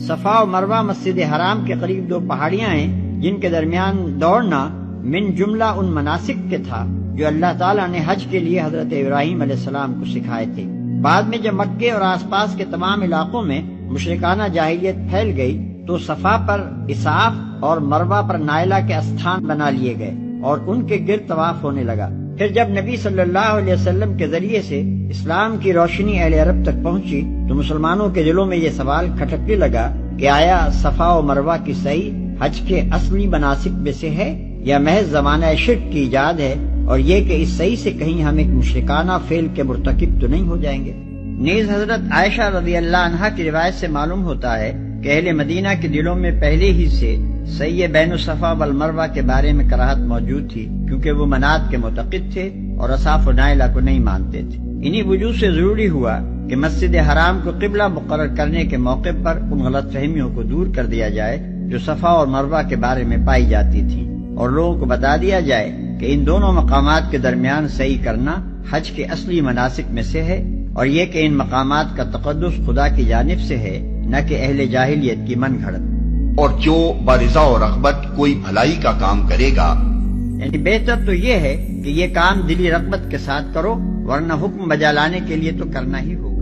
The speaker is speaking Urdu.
صفا و مروہ مسجد حرام کے قریب دو پہاڑیاں ہیں جن کے درمیان دوڑنا من جملہ ان مناسک کے تھا جو اللہ تعالیٰ نے حج کے لیے حضرت ابراہیم علیہ السلام کو سکھائے تھے۔ بعد میں جب مکے اور آس پاس کے تمام علاقوں میں مشرکانہ جاہلیت پھیل گئی تو صفا پر اساف اور مروہ پر نائلہ کے استھان بنا لیے گئے اور ان کے گرد طواف ہونے لگا۔ پھر جب نبی صلی اللہ علیہ وسلم کے ذریعے سے اسلام کی روشنی اہل عرب تک پہنچی تو مسلمانوں کے دلوں میں یہ سوال کھٹکنے لگا کہ آیا صفا و مروہ کی سعی حج کے اصلی مناسک میں سے ہے یا محض زمانہ شرک کی ایجاد ہے، اور یہ کہ اس سعی سے کہیں ہم ایک مشرکانہ فعل کے مرتکب تو نہیں ہو جائیں گے۔ نیز حضرت عائشہ رضی اللہ عنہا کی روایت سے معلوم ہوتا ہے کہ اہل مدینہ کے دلوں میں پہلے ہی سے سعی بین الصفا والمروہ کے بارے میں کراہت موجود تھی، کیونکہ وہ منات کے معتقد تھے اور اصاف و نائلہ کو نہیں مانتے تھے۔ انہی وجوہ سے ضروری ہوا کہ مسجد حرام کو قبلہ مقرر کرنے کے موقع پر ان غلط فہمیوں کو دور کر دیا جائے جو صفا اور مروہ کے بارے میں پائی جاتی تھیں، اور لوگوں کو بتا دیا جائے کہ ان دونوں مقامات کے درمیان سعی کرنا حج کے اصلی مناسک میں سے ہے، اور یہ کہ ان مقامات کا تقدس خدا کی جانب سے ہے، نہ کہ اہل جاہلیت کی من گھڑت۔ اور جو برضا و رغبت کوئی بھلائی کا کام کرے گا، یعنی بہتر تو یہ ہے کہ یہ کام دلی رغبت کے ساتھ کرو، ورنہ حکم بجا لانے کے لیے تو کرنا ہی ہوگا۔